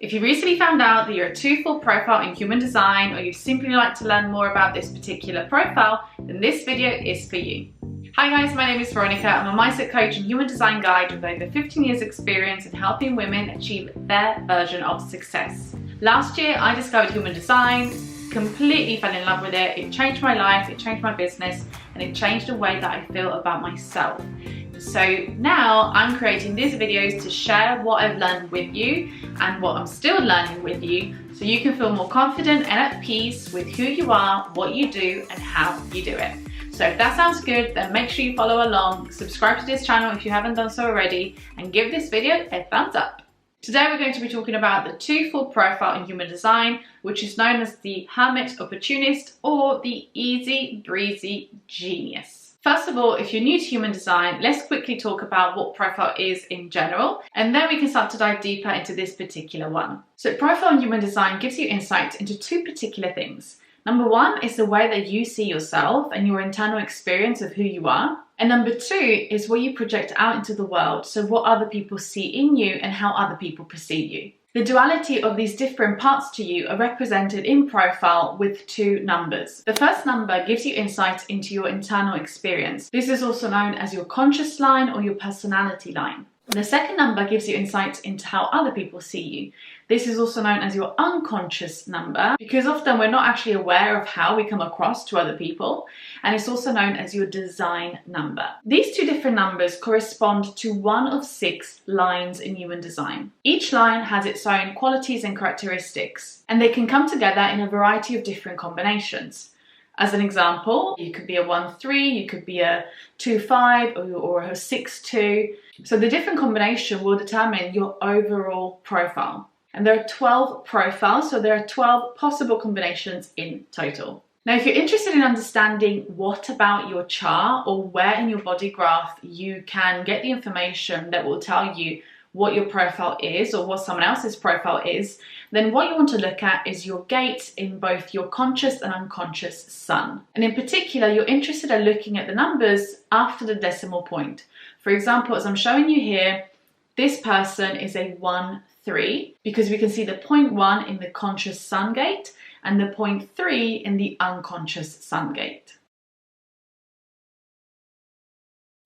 If you recently found out that you're a 2-4 profile in human design, or you'd simply like to learn more about this particular profile, then this video is for you. Hi guys, my name is Veronica. I'm a mindset coach and human design guide with over 15 years experience in helping women achieve their version of success. Last year, I discovered human design, completely fell in love with it. It changed my life, it changed my business, and it changed the way that I feel about myself. So now I'm creating these videos to share what I've learned with you and what I'm still learning with you, so you can feel more confident and at peace with who you are, what you do, and how you do it. So if that sounds good, then make sure you follow along, subscribe to this channel if you haven't done so already, and give this video a thumbs up. Today we're going to be talking about the 2-4 profile in human design, which is known as the Hermit, Opportunist, or the Easy Breezy Genius. First of all, if you're new to human design, let's quickly talk about what profile is in general, and then we can start to dive deeper into this particular one. So profile in human design gives you insight into two particular things. Number one is the way that you see yourself and your internal experience of who you are. And number two is what you project out into the world, so what other people see in you and how other people perceive you. The duality of these different parts to you are represented in profile with two numbers. The first number gives you insight into your internal experience. This is also known as your conscious line or your personality line. The second number gives you insight into how other people see you. This is also known as your unconscious number, because often we're not actually aware of how we come across to other people, and it's also known as your design number. These two different numbers correspond to one of 6 lines in human design. Each line has its own qualities and characteristics, and they can come together in a variety of different combinations. As an example, you could be a 1-3, you could be a 2-5, or a 6-2. So the different combination will determine your overall profile. And there are 12 profiles, so there are 12 possible combinations in total. Now, if you're interested in understanding what about your chart or where in your body graph you can get the information that will tell you what your profile is or what someone else's profile is, then what you want to look at is your gate in both your conscious and unconscious sun. And in particular, you're interested in looking at the numbers after the decimal point. For example, as I'm showing you here, this person is a 1-3 because we can see the 0.1 in the conscious sun gate and the 0.3 in the unconscious sun gate.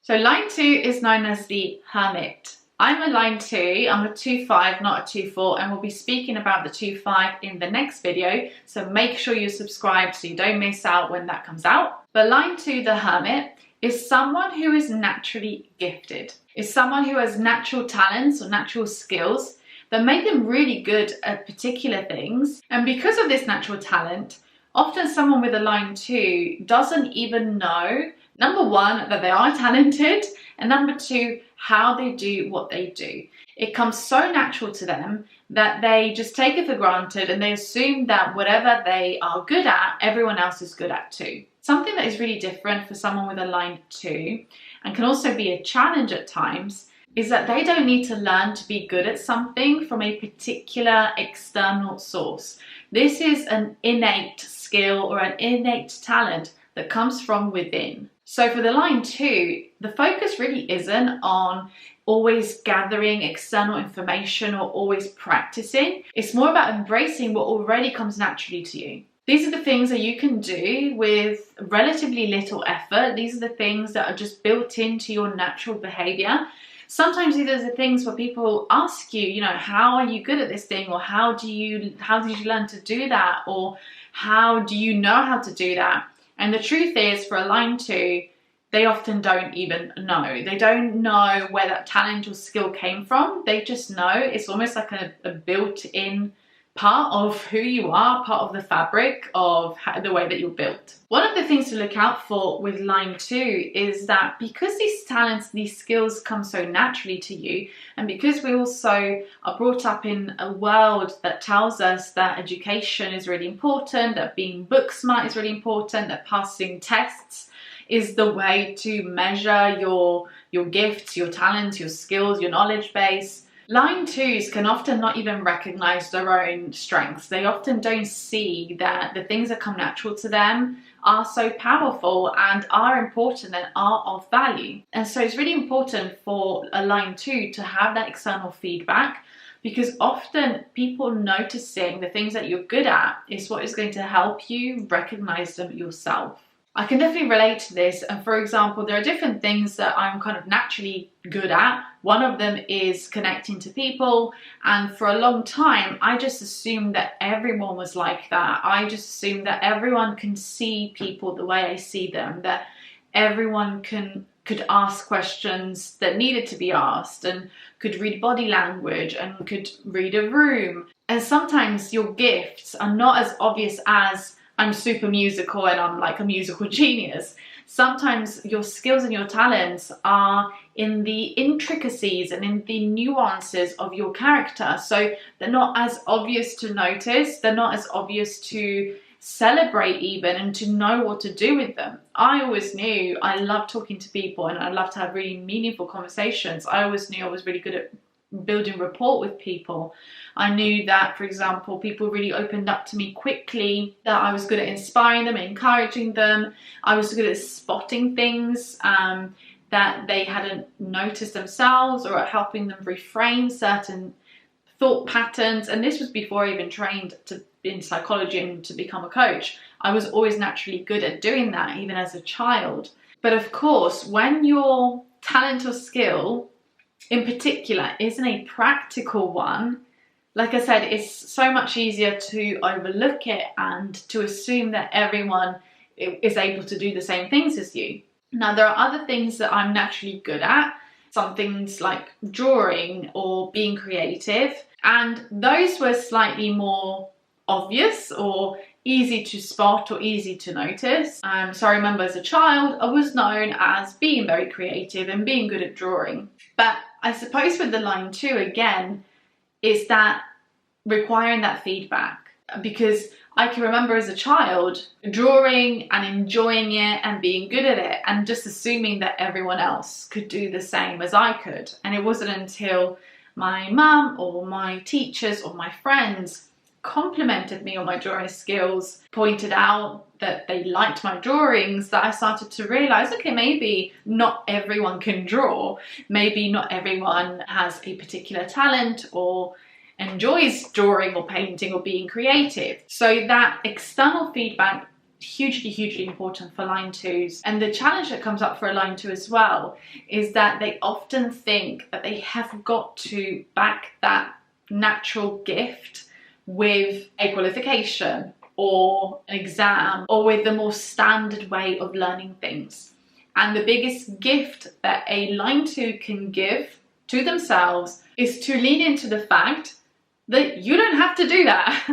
So line 2 is known as the Hermit. I'm a line 2, I'm a 2-5, not a 2-4, and we'll be speaking about the 2-5 in the next video, so make sure you're subscribed so you don't miss out when that comes out. But line 2, the Hermit, is someone who is naturally gifted. Is someone who has natural talents or natural skills that make them really good at particular things, and because of this natural talent, often someone with a line 2 doesn't even know, number one, that they are talented, and number two, how they do what they do. It comes so natural to them that they just take it for granted and they assume that whatever they are good at, everyone else is good at too. Something that is really different for someone with a line 2 and can also be a challenge at times is that they don't need to learn to be good at something from a particular external source. This is an innate skill or an innate talent that comes from within. So for the line 2, the focus really isn't on always gathering external information or always practicing. It's more about embracing what already comes naturally to you. These are the things that you can do with relatively little effort. These are the things that are just built into your natural behavior. Sometimes these are the things where people ask you, how are you good at this thing? Or how did you learn to do that? Or how do you know how to do that? And the truth is, for a line 2, they often don't even know. They don't know where that talent or skill came from. They just know. It's almost like a built-in part of who you are, part of the fabric of the way that you're built. One of the things to look out for with line 2 is that because these talents, these skills come so naturally to you, and because we also are brought up in a world that tells us that education is really important, that being book smart is really important, that passing tests is the way to measure your gifts, your talents, your skills, your knowledge base. Line 2s can often not even recognize their own strengths. They often don't see that the things that come natural to them are so powerful and are important and are of value. And so it's really important for a line 2 to have that external feedback, because often people noticing the things that you're good at is what is going to help you recognize them yourself. I can definitely relate to this, and for example, there are different things that I'm kind of naturally good at. One of them is connecting to people, and for a long time I just assumed that everyone was like that. I just assumed that everyone can see people the way I see them, that everyone could ask questions that needed to be asked, and could read body language, and could read a room. And sometimes your gifts are not as obvious as I'm super musical and I'm like a musical genius. Sometimes your skills and your talents are in the intricacies and in the nuances of your character. So they're not as obvious to notice, they're not as obvious to celebrate even, and to know what to do with them. I always knew I love talking to people and I love to have really meaningful conversations. I always knew I was really good at building rapport with people. I knew that, for example, people really opened up to me quickly, that I was good at inspiring them, encouraging them. I was good at spotting things that they hadn't noticed themselves, or at helping them reframe certain thought patterns. And this was before I even trained in psychology and to become a coach. I was always naturally good at doing that, even as a child. But of course, when your talent or skill in particular isn't a practical one, like I said, it's so much easier to overlook it and to assume that everyone is able to do the same things as you. Now, there are other things that I'm naturally good at, some things like drawing or being creative, and those were slightly more obvious or easy to spot or easy to notice. So I remember as a child, I was known as being very creative and being good at drawing. But I suppose with the line 2, again, is that requiring that feedback, because I can remember as a child drawing and enjoying it and being good at it, and just assuming that everyone else could do the same as I could. And it wasn't until my mum or my teachers or my friends complimented me on my drawing skills, pointed out that they liked my drawings, that I started to realize, okay, maybe not everyone can draw, maybe not everyone has a particular talent or enjoys drawing or painting or being creative. So that external feedback, hugely important for line 2s. And the challenge that comes up for a line 2 as well is that they often think that they have got to back that natural gift with a qualification or an exam, or with the more standard way of learning things. And the biggest gift that a line 2 can give to themselves is to lean into the fact that you don't have to do that.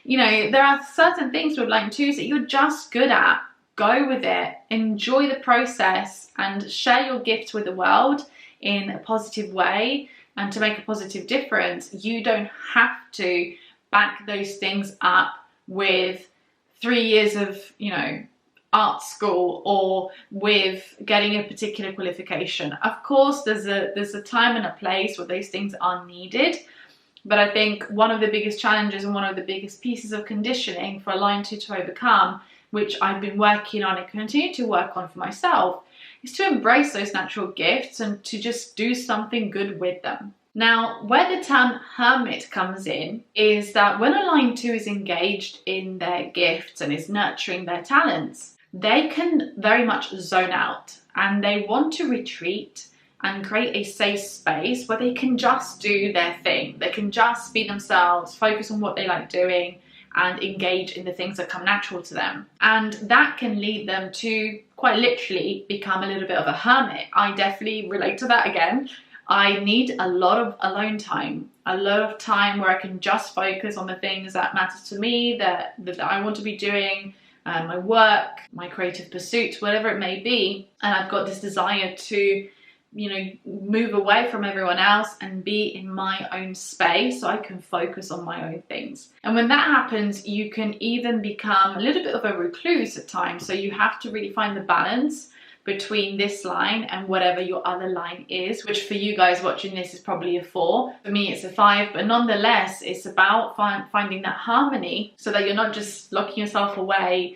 You know, there are certain things with line 2s that you're just good at. Go with it, enjoy the process, and share your gifts with the world in a positive way and to make a positive difference. You don't have to back those things up with 3 years of, art school, or with getting a particular qualification. Of course, there's a time and a place where those things are needed. But I think one of the biggest challenges and one of the biggest pieces of conditioning for a line 2 to overcome, which I've been working on and continue to work on for myself, is to embrace those natural gifts and to just do something good with them. Now, where the term hermit comes in is that when a line 2 is engaged in their gifts and is nurturing their talents, they can very much zone out, and they want to retreat and create a safe space where they can just do their thing. They can just be themselves, focus on what they like doing, and engage in the things that come natural to them. And that can lead them to quite literally become a little bit of a hermit. I definitely relate to that again. I need a lot of alone time, a lot of time where I can just focus on the things that matter to me, that I want to be doing, my work, my creative pursuits, whatever it may be. And I've got this desire to move away from everyone else and be in my own space so I can focus on my own things. And when that happens, you can even become a little bit of a recluse at times. So you have to really find the balance between this line and whatever your other line is, which for you guys watching this is probably a 4. For me, it's a 5, but nonetheless, it's about finding that harmony so that you're not just locking yourself away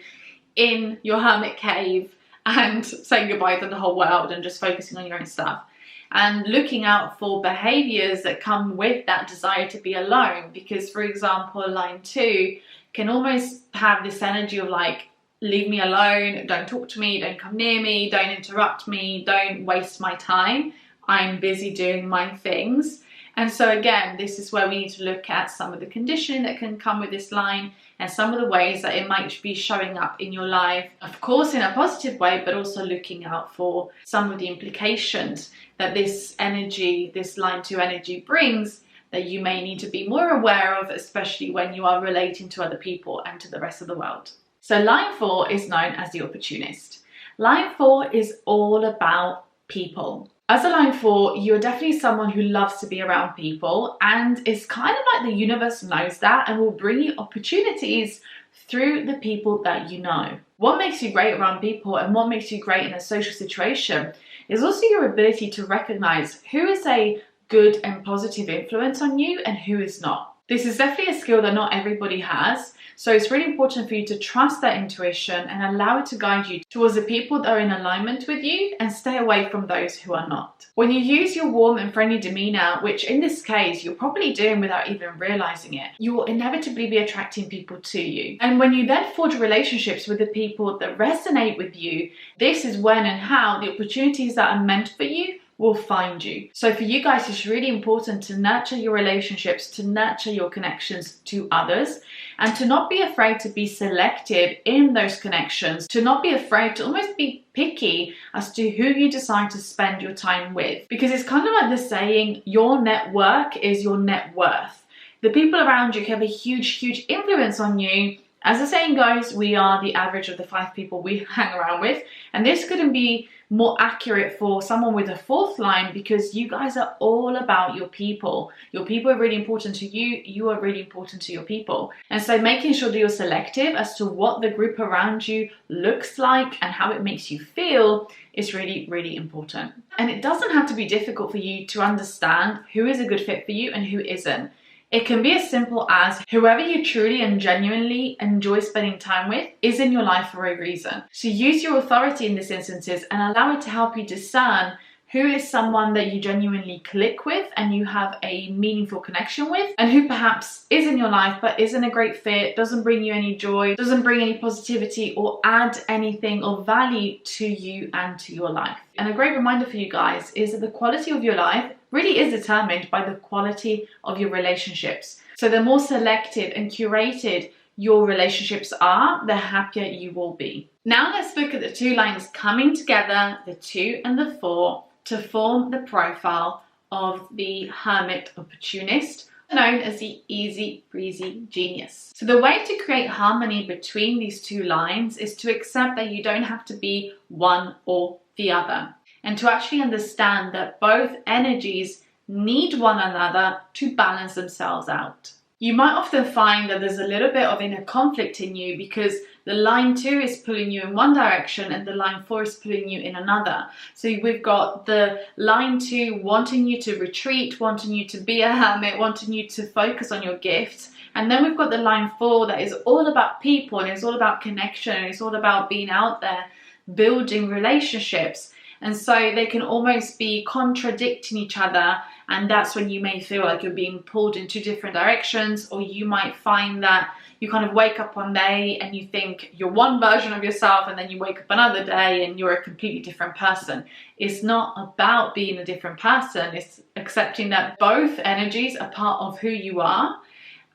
in your hermit cave and saying goodbye to the whole world and just focusing on your own stuff. and looking out for behaviors that come with that desire to be alone. Because, for example, line 2 can almost have this energy of like, leave me alone, don't talk to me, don't come near me, don't interrupt me, don't waste my time. I'm busy doing my things. And so again, this is where we need to look at some of the conditioning that can come with this line and some of the ways that it might be showing up in your life, of course in a positive way, but also looking out for some of the implications that this energy, this line 2 energy brings, that you may need to be more aware of, especially when you are relating to other people and to the rest of the world. So line 4 is known as the opportunist. Line 4 is all about people. As a line 4, you're definitely someone who loves to be around people, and it's kind of like the universe knows that and will bring you opportunities through the people that you know. What makes you great around people and what makes you great in a social situation is also your ability to recognize who is a good and positive influence on you and who is not. This is definitely a skill that not everybody has, so it's really important for you to trust that intuition and allow it to guide you towards the people that are in alignment with you and stay away from those who are not. When you use your warm and friendly demeanor, which in this case you're probably doing without even realizing it, you will inevitably be attracting people to you. And when you then forge relationships with the people that resonate with you, this is when and how the opportunities that are meant for you will find you. So for you guys, it's really important to nurture your relationships, to nurture your connections to others, and to not be afraid to be selective in those connections, to not be afraid to almost be picky as to who you decide to spend your time with. Because it's kind of like the saying, your network is your net worth. The people around you can have a huge influence on you. As the saying goes, we are the average of the 5 people we hang around with. And this couldn't be more accurate for someone with a 4th line, because you guys are all about your people. Your people are really important to you. You are really important to your people. And so making sure that you're selective as to what the group around you looks like and how it makes you feel is really important. And it doesn't have to be difficult for you to understand who is a good fit for you and who isn't. It can be as simple as whoever you truly and genuinely enjoy spending time with is in your life for a reason. So use your authority in these instances and allow it to help you discern who is someone that you genuinely click with and you have a meaningful connection with, and who perhaps is in your life but isn't a great fit, doesn't bring you any joy, doesn't bring any positivity or add anything of value to you and to your life. And a great reminder for you guys is that the quality of your life really is determined by the quality of your relationships. So the more selective and curated your relationships are, the happier you will be. Now let's look at the 2 lines coming together, the 2 and the 4, to form the profile of the Hermit Opportunist, known as the easy breezy genius. So the way to create harmony between these 2 lines is to accept that you don't have to be one or the other, and to actually understand that both energies need one another to balance themselves out. You might often find that there's a little bit of inner conflict in you because the line 2 is pulling you in one direction and the line 4 is pulling you in another. So we've got the line 2 wanting you to retreat, wanting you to be a hermit, wanting you to focus on your gifts. And then we've got the line 4 that is all about people and it's all about connection and it's all about being out there, building relationships. And so they can almost be contradicting each other, and that's when you may feel like you're being pulled in 2 different directions, or you might find that you kind of wake up one day and you think you're one version of yourself, and then you wake up another day and you're a completely different person. It's not about being a different person, it's accepting that both energies are part of who you are,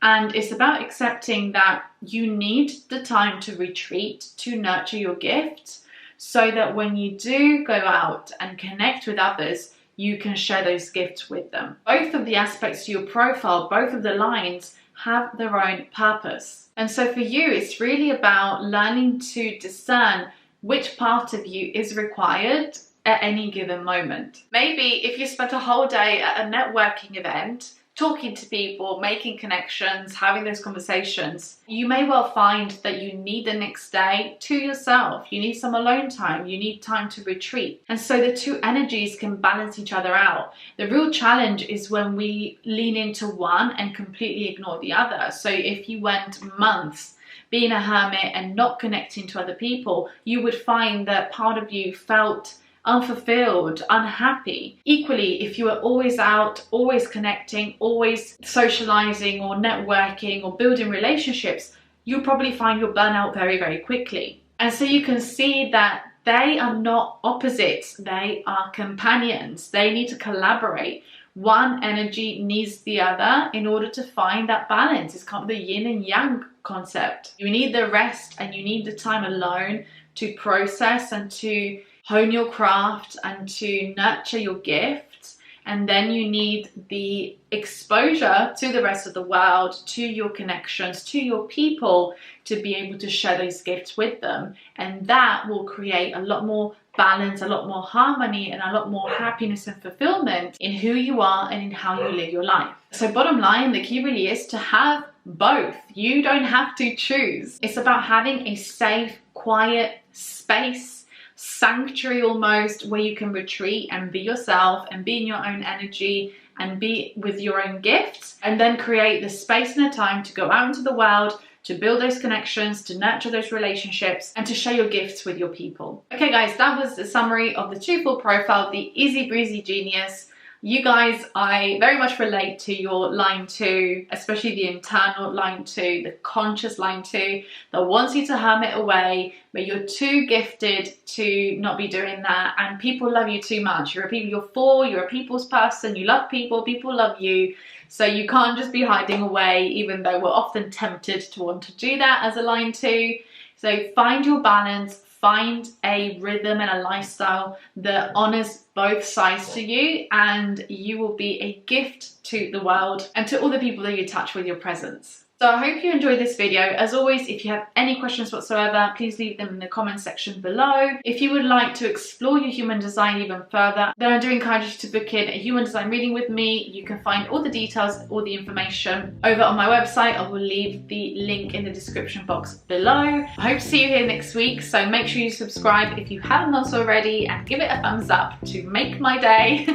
and it's about accepting that you need the time to retreat, to nurture your gifts, so that when you do go out and connect with others, you can share those gifts with them. Both of the aspects to your profile, both of the lines, have their own purpose. And so for you, it's really about learning to discern which part of you is required at any given moment. Maybe if you spent a whole day at a networking event, talking to people, making connections, having those conversations, you may well find that you need the next day to yourself. You need some alone time. You need time to retreat. And so the 2 energies can balance each other out. The real challenge is when we lean into one and completely ignore the other. So if you went months being a hermit and not connecting to other people, you would find that part of you felt unfulfilled, unhappy. Equally, if you are always out, always connecting, always socializing or networking or building relationships, you'll probably find you'll burn out very, very quickly. And so you can see that they are not opposites, they are companions. They need to collaborate. One energy needs the other in order to find that balance. It's kind of the yin and yang concept. You need the rest and you need the time alone to process and to hone your craft and to nurture your gifts. And then you need the exposure to the rest of the world, to your connections, to your people, to be able to share those gifts with them. And that will create a lot more balance, a lot more harmony, and a lot more happiness and fulfillment in who you are and in how you live your life. So bottom line, the key really is to have both. You don't have to choose. It's about having a safe, quiet space, sanctuary almost, where you can retreat and be yourself and be in your own energy and be with your own gifts, and then create the space and the time to go out into the world, to build those connections, to nurture those relationships, and to share your gifts with your people. Okay guys, that was the summary of the twofold profile, the easy breezy genius. You guys, I very much relate to your line 2, especially the internal line 2, the conscious line 2, that wants you to hermit away, but you're too gifted to not be doing that, and people love you too much. You're a people's person, you love people, people love you, so you can't just be hiding away, even though we're often tempted to want to do that as a line 2. So find your balance. Find a rhythm and a lifestyle that honors both sides to you, and you will be a gift to the world and to all the people that you touch with your presence. So I hope you enjoyed this video. As always, if you have any questions whatsoever, please leave them in the comment section below. If you would like to explore your human design even further, then I do encourage you to book in a human design reading with me. You can find all the details, all the information over on my website. I will leave the link in the description box below. I hope to see you here next week, so make sure you subscribe if you haven't done so already, and give it a thumbs up to make my day.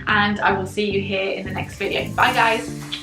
And I will see you here in the next video. Bye guys.